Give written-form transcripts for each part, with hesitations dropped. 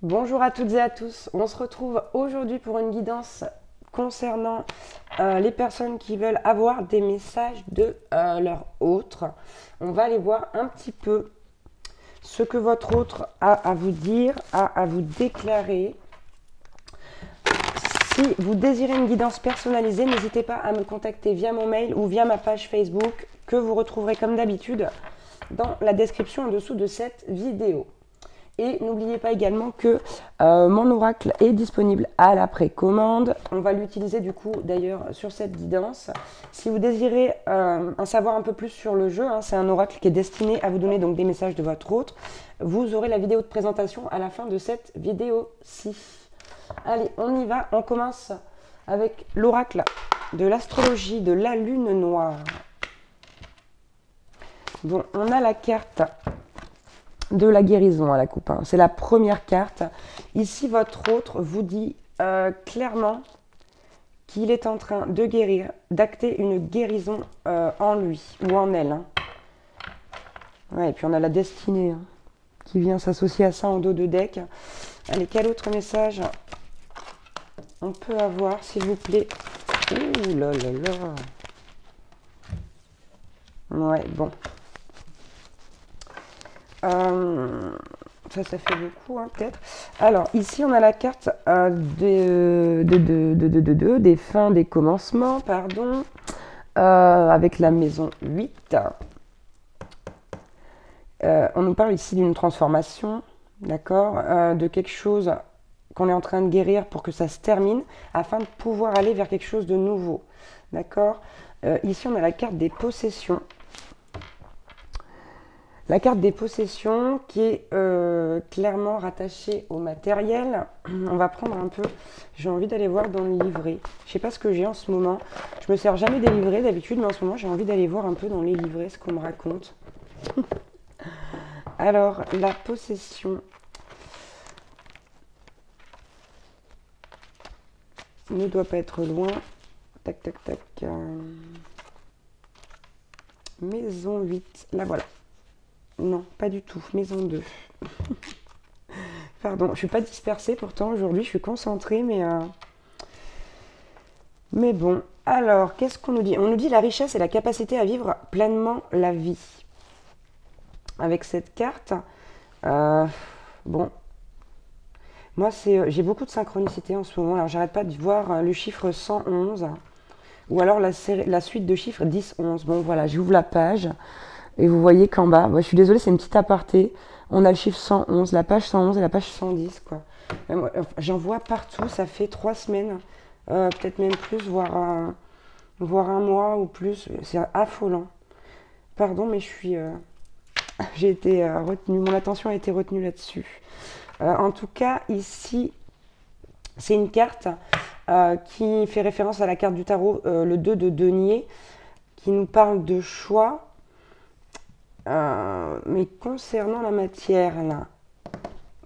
Bonjour à toutes et à tous, on se retrouve aujourd'hui pour une guidance concernant les personnes qui veulent avoir des messages de leur autre. On va aller voir un petit peu ce que votre autre a à vous dire, a à vous déclarer. Si vous désirez une guidance personnalisée, n'hésitez pas à me contacter via mon mail ou via ma page Facebook que vous retrouverez comme d'habitude dans la description en dessous de cette vidéo. Et n'oubliez pas également que mon oracle est disponible à la précommande. On va l'utiliser du coup d'ailleurs sur cette guidance. Si vous désirez en savoir un peu plus sur le jeu, c'est un oracle qui est destiné à vous donner donc des messages de votre autre. Vous aurez la vidéo de présentation à la fin de cette vidéo-ci. Allez, on y va. On commence avec l'oracle de l'astrologie de la lune noire. Bon, on a la carte de la guérison à la coupe. C'est la première carte. Ici, votre autre vous dit clairement qu'il est en train de guérir, d'acter une guérison en lui ou en elle. Ouais, et puis on a la destinée qui vient s'associer à ça en dos de deck. Allez, quel autre message on peut avoir, s'il vous plaît? Ouh là là là. Ouais, bon. Ça fait beaucoup, peut-être. Alors, ici, on a la carte des fins, des commencements, pardon, avec la maison 8. On nous parle ici d'une transformation, d'accord, de quelque chose qu'on est en train de guérir pour que ça se termine, afin de pouvoir aller vers quelque chose de nouveau, d'accord. Ici, on a la carte des possessions. La carte des possessions qui est clairement rattachée au matériel. On va prendre un peu, j'ai envie d'aller voir dans le livret. Je sais pas ce que j'ai en ce moment. Je me sers jamais des livrets d'habitude, mais en ce moment j'ai envie d'aller voir un peu dans les livrets ce qu'on me raconte. Alors, la possession ne doit pas être loin. Tac, tac, tac. Maison 8, la voilà. Non, pas du tout. Maison 2. Pardon, je ne suis pas dispersée pourtant aujourd'hui, je suis concentrée, mais bon. Alors, qu'est-ce qu'on nous dit? On nous dit la richesse et la capacité à vivre pleinement la vie. Avec cette carte, bon, moi j'ai beaucoup de synchronicité en ce moment. Alors, j'arrête pas de voir le chiffre 111 ou alors la suite de chiffres 10-11. Bon, voilà, j'ouvre la page. Et vous voyez qu'en bas, je suis désolée, c'est une petite aparté. On a le chiffre 111, la page 111 et la page 110, quoi. J'en vois partout, ça fait 3 semaines, peut-être même plus, voire un mois ou plus. C'est affolant. Pardon, mais j'ai été retenue, mon attention a été retenue là-dessus. En tout cas, ici, c'est une carte qui fait référence à la carte du tarot, le 2 de denier, qui nous parle de choix. Mais concernant la matière, là,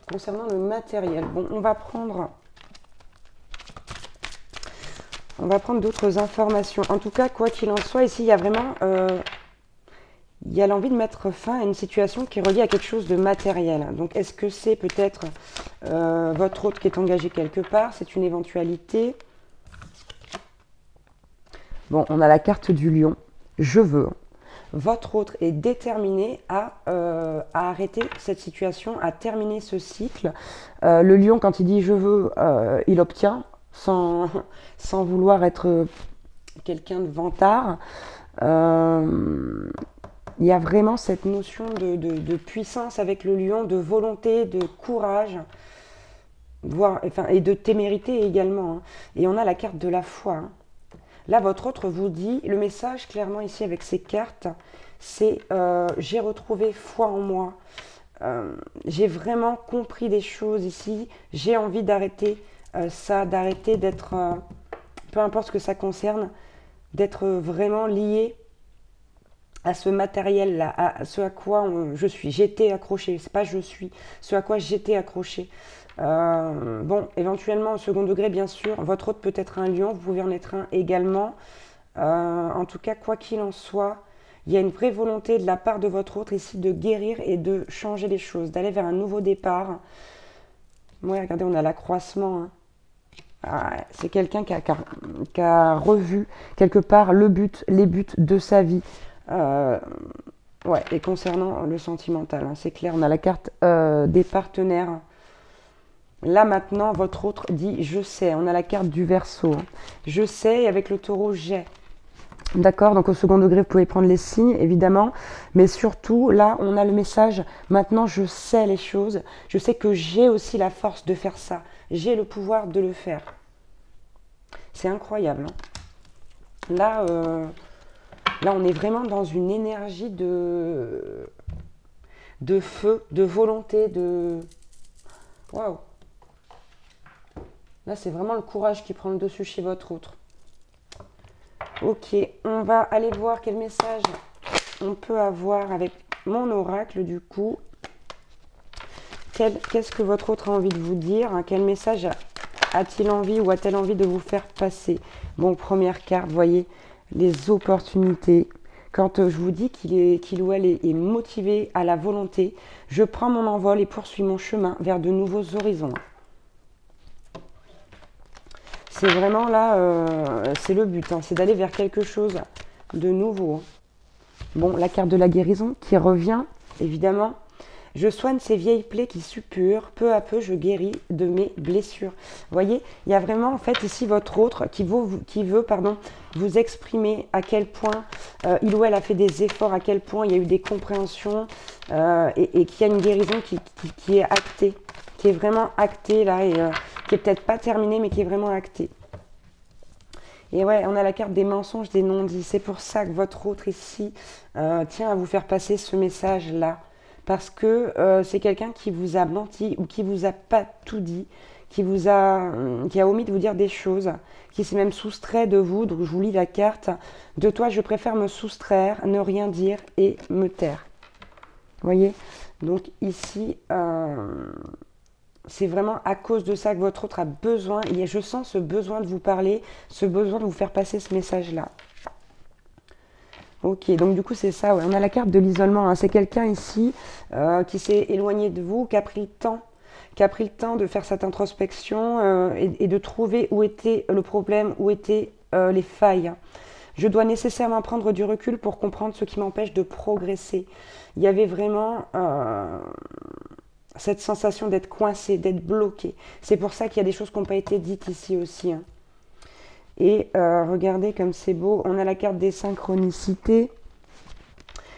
concernant le matériel, bon, on va prendre d'autres informations. En tout cas, quoi qu'il en soit, ici, il y a vraiment, il y a l'envie de mettre fin à une situation qui est reliée à quelque chose de matériel. Donc, est-ce que c'est peut-être votre autre qui est engagé quelque part? C'est une éventualité. Bon, on a la carte du lion. Je veux. Votre autre est déterminé à arrêter cette situation, à terminer ce cycle. Le lion, quand il dit « je veux », il obtient, sans vouloir être quelqu'un de vantard. Il y a vraiment cette notion de puissance avec le lion, de volonté, de courage, et de témérité également. Et on a la carte de la foi. Là, votre autre vous dit, le message clairement ici avec ces cartes, c'est j'ai retrouvé foi en moi. J'ai vraiment compris des choses ici. J'ai envie d'arrêter ça, d'arrêter d'être, peu importe ce que ça concerne, d'être vraiment lié à ce matériel-là, à ce à quoi je suis. J'étais accrochée, c'est pas je suis, ce à quoi j'étais accrochée. Bon, éventuellement au second degré, bien sûr, votre autre peut être un lion, vous pouvez en être un également. En tout cas, quoi qu'il en soit, il y a une vraie volonté de la part de votre autre ici de guérir et de changer les choses, d'aller vers un nouveau départ. Ouais, regardez, on a l'accroissement. Hein. Ah, c'est quelqu'un qui a revu quelque part les buts de sa vie. Euh, ouais, et concernant le sentimental, hein, c'est clair, on a la carte des partenaires. Là maintenant, votre autre dit je sais. On a la carte du Verseau. Hein. Je sais, et avec le taureau, j'ai. D'accord, donc au second degré, vous pouvez prendre les signes, évidemment. Mais surtout, là, on a le message. Maintenant, je sais les choses. Je sais que j'ai aussi la force de faire ça. J'ai le pouvoir de le faire. C'est incroyable. Hein. Là, on est vraiment dans une énergie de feu, de volonté, de... Waouh. Là, c'est vraiment le courage qui prend le dessus chez votre autre. Ok, on va aller voir quel message on peut avoir avec mon oracle, du coup. Qu'est-ce que votre autre a envie de vous dire? Quel message a-t-il envie ou a-t-elle envie de vous faire passer? Bon, première carte, vous voyez, les opportunités. Quand je vous dis qu'il ou elle est motivé à la volonté, je prends mon envol et poursuis mon chemin vers de nouveaux horizons. C'est vraiment là, c'est le but, hein, c'est d'aller vers quelque chose de nouveau. Bon, la carte de la guérison qui revient, évidemment. Je soigne ces vieilles plaies qui suppurent, peu à peu je guéris de mes blessures. Vous voyez, il y a vraiment en fait ici votre autre qui veut vous exprimer à quel point il ou elle a fait des efforts, à quel point il y a eu des compréhensions et qu'il y a une guérison qui est actée, qui est vraiment actée là et qui est peut-être pas terminée mais qui est vraiment actée. Et ouais, on a la carte des mensonges, des non-dits. C'est pour ça que votre autre ici tient à vous faire passer ce message-là. Parce que c'est quelqu'un qui vous a menti ou qui vous a pas tout dit, qui a omis de vous dire des choses, qui s'est même soustrait de vous. Donc je vous lis la carte. De toi, je préfère me soustraire, ne rien dire et me taire. Vous voyez? Donc ici, c'est vraiment à cause de ça que votre autre a besoin. Je sens ce besoin de vous parler, ce besoin de vous faire passer ce message-là. Ok, donc du coup c'est ça, ouais. On a la carte de l'isolement, hein. C'est quelqu'un ici qui s'est éloigné de vous, qui a pris le temps de faire cette introspection et de trouver où était le problème, où étaient les failles. Je dois nécessairement prendre du recul pour comprendre ce qui m'empêche de progresser. Il y avait vraiment cette sensation d'être coincé, d'être bloqué. C'est pour ça qu'il y a des choses qui n'ont pas été dites ici aussi, hein. Et regardez comme c'est beau, on a la carte des synchronicités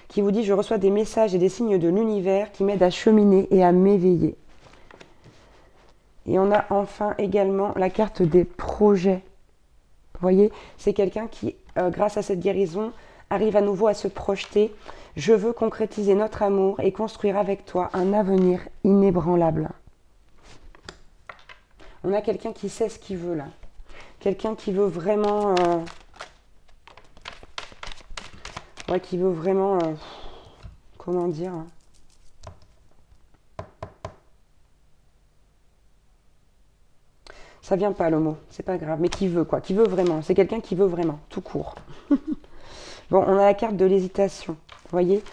qui vous dit « Je reçois des messages et des signes de l'univers qui m'aident à cheminer et à m'éveiller ». Et on a enfin également la carte des projets. Vous voyez, c'est quelqu'un qui, grâce à cette guérison, arrive à nouveau à se projeter. « Je veux concrétiser notre amour et construire avec toi un avenir inébranlable ». On a quelqu'un qui sait ce qu'il veut là. Quelqu'un qui veut vraiment... comment dire? Ça vient pas le mot, c'est pas grave. Mais qui veut quoi? Qui veut vraiment. C'est quelqu'un qui veut vraiment, tout court. Bon, on a la carte de l'hésitation. Vous voyez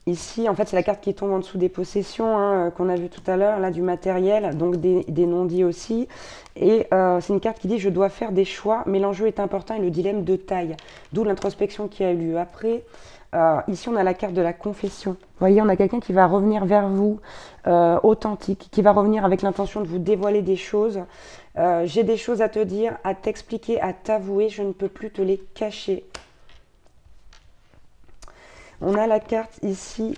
ici, en fait, c'est la carte qui tombe en dessous des possessions, hein, qu'on a vu tout à l'heure, là, du matériel, donc des non-dits aussi. Et c'est une carte qui dit « Je dois faire des choix, mais l'enjeu est important et le dilemme de taille ». D'où l'introspection qui a eu lieu après. Ici, on a la carte de la confession. Vous voyez, on a quelqu'un qui va revenir vers vous, authentique, qui va revenir avec l'intention de vous dévoiler des choses. J'ai des choses à te dire, à t'expliquer, à t'avouer, je ne peux plus te les cacher. On a la carte ici,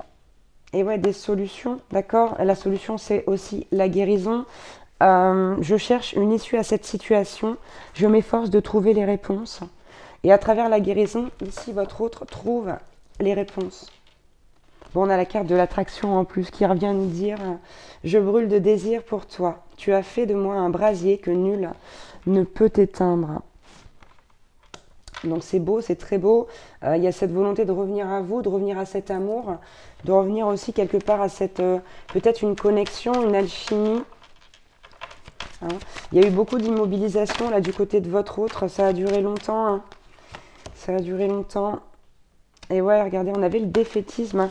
et ouais, des solutions, d'accord? La solution, c'est aussi la guérison. Je cherche une issue à cette situation. Je m'efforce de trouver les réponses. Et à travers la guérison, ici, votre autre trouve les réponses. Bon, on a la carte de l'attraction en plus qui revient nous dire « Je brûle de désir pour toi. Tu as fait de moi un brasier que nul ne peut éteindre. » Donc c'est beau, c'est très beau. Il y a cette volonté de revenir à vous, de revenir à cet amour, de revenir aussi quelque part à cette peut-être une connexion, une alchimie. Hein. Il y a eu beaucoup d'immobilisation là du côté de votre autre. Ça a duré longtemps. Hein. Ça a duré longtemps. Et ouais, regardez, on avait le défaitisme.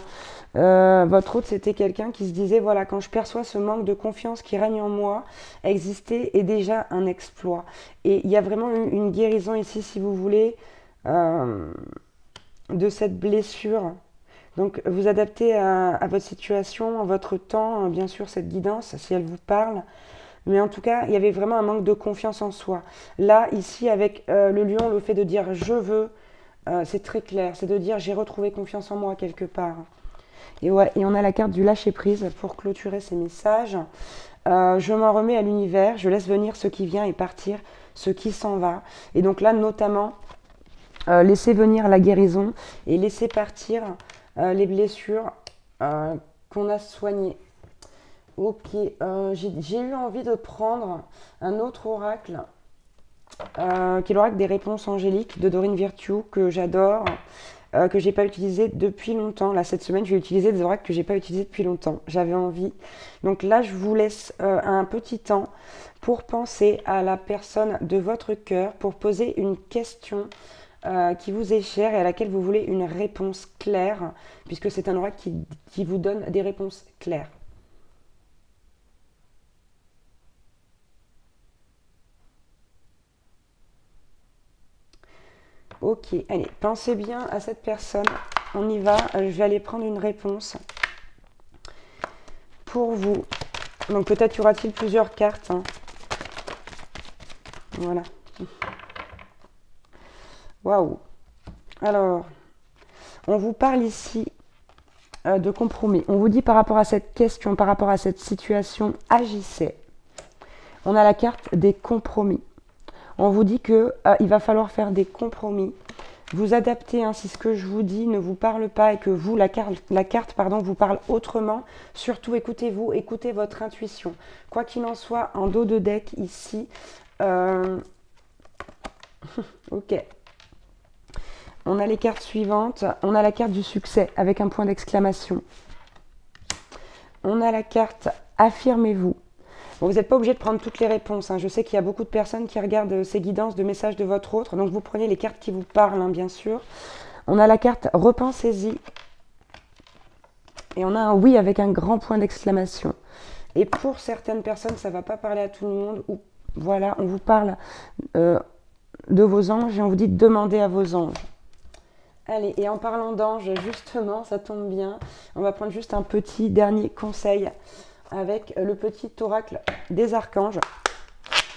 Votre hôte, c'était quelqu'un qui se disait, voilà, quand je perçois ce manque de confiance qui règne en moi, exister est déjà un exploit. Et il y a vraiment une guérison ici, si vous voulez, euh, de cette blessure. Donc, vous adaptez à votre situation, à votre temps, bien sûr, cette guidance, si elle vous parle. Mais en tout cas, il y avait vraiment un manque de confiance en soi. Là, ici, avec le lion, le fait de dire je veux, c'est très clair. C'est de dire j'ai retrouvé confiance en moi quelque part. Et, ouais, et on a la carte du lâcher prise pour clôturer ces messages. Je m'en remets à l'univers, je laisse venir ce qui vient et partir ce qui s'en va. Et donc là, notamment, laisser venir la guérison et laisser partir les blessures qu'on a soignées. Ok, j'ai eu envie de prendre un autre oracle, qui est l'oracle des réponses angéliques de Dorine Virtue, que j'adore, que j'ai pas utilisé depuis longtemps. Là, cette semaine, je vais utiliser des oracles que j'ai pas utilisés depuis longtemps. J'avais envie. Donc là, je vous laisse un petit temps pour penser à la personne de votre cœur, pour poser une question qui vous est chère et à laquelle vous voulez une réponse claire, puisque c'est un oracle qui vous donne des réponses claires. Ok, allez, pensez bien à cette personne. On y va. Je vais aller prendre une réponse pour vous. Donc peut-être y aura-t-il plusieurs cartes. Hein. Voilà. Waouh. Alors, on vous parle ici de compromis. On vous dit par rapport à cette question, par rapport à cette situation, agissez. On a la carte des compromis. On vous dit que il va falloir faire des compromis. Vous adaptez, hein, si ce que je vous dis ne vous parle pas et que vous, la carte pardon, vous parle autrement, surtout écoutez-vous, écoutez votre intuition. Quoi qu'il en soit, en dos de deck ici, ok. On a les cartes suivantes. On a la carte du succès avec un point d'exclamation. On a la carte affirmez-vous. Bon, vous n'êtes pas obligé de prendre toutes les réponses. Hein. Je sais qu'il y a beaucoup de personnes qui regardent ces guidances de messages de votre autre. Donc vous prenez les cartes qui vous parlent, hein, bien sûr. On a la carte repensez-y. Et on a un oui avec un grand point d'exclamation. Et pour certaines personnes, ça ne va pas parler à tout le monde. Ou voilà, on vous parle de vos anges et on vous dit de demander à vos anges. Allez, et en parlant d'anges, justement, ça tombe bien. On va prendre juste un petit dernier conseil avec le petit oracle des archanges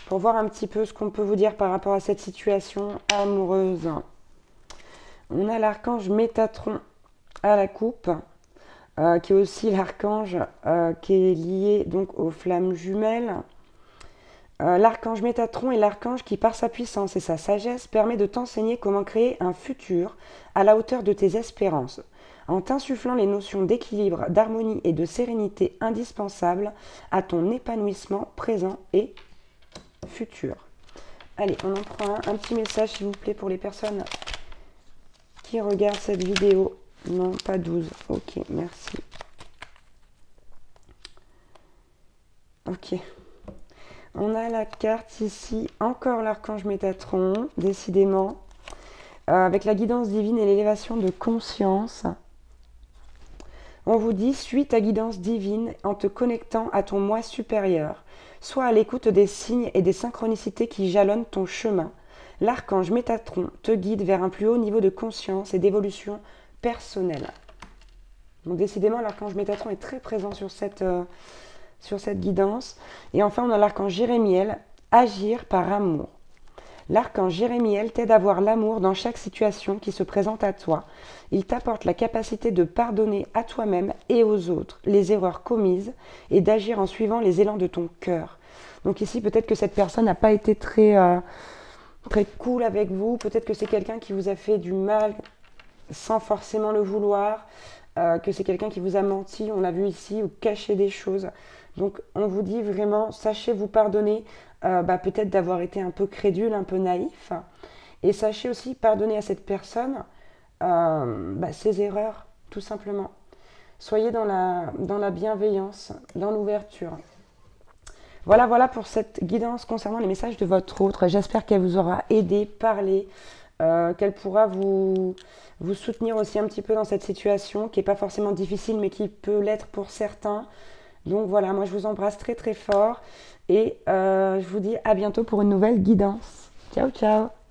pour voir un petit peu ce qu'on peut vous dire par rapport à cette situation amoureuse. On a l'archange Métatron à la coupe, qui est aussi l'archange qui est lié donc aux flammes jumelles. L'archange Métatron est l'archange qui, par sa puissance et sa sagesse, permet de t'enseigner comment créer un futur à la hauteur de tes espérances, en t'insufflant les notions d'équilibre, d'harmonie et de sérénité indispensables à ton épanouissement présent et futur. Allez, on en prend un petit message s'il vous plaît pour les personnes qui regardent cette vidéo. Non, pas 12. Ok, merci. Ok. On a la carte ici, encore l'archange Métatron, décidément, avec la guidance divine et l'élévation de conscience. On vous dit, suis ta guidance divine en te connectant à ton moi supérieur. Sois à l'écoute des signes et des synchronicités qui jalonnent ton chemin. L'archange Métatron te guide vers un plus haut niveau de conscience et d'évolution personnelle. Donc décidément, l'archange Métatron est très présent sur cette guidance. Et enfin, on a l'archange Jérémiel, agir par amour. L'archange Jérémiel t'aide à voir l'amour dans chaque situation qui se présente à toi. Il t'apporte la capacité de pardonner à toi-même et aux autres les erreurs commises et d'agir en suivant les élans de ton cœur. Donc ici, peut-être que cette personne n'a pas été très cool avec vous. Peut-être que c'est quelqu'un qui vous a fait du mal sans forcément le vouloir. Que c'est quelqu'un qui vous a menti, on l'a vu ici, ou caché des choses. Donc on vous dit vraiment, sachez vous pardonner, peut-être d'avoir été un peu crédule, un peu naïf. Et sachez aussi pardonner à cette personne ses erreurs, tout simplement. Soyez dans la bienveillance, dans l'ouverture. Voilà pour cette guidance concernant les messages de votre autre. J'espère qu'elle vous aura aidé, parlé, qu'elle pourra vous soutenir aussi un petit peu dans cette situation qui n'est pas forcément difficile mais qui peut l'être pour certains. Donc voilà, moi je vous embrasse très très fort et je vous dis à bientôt pour une nouvelle guidance. Ciao ciao.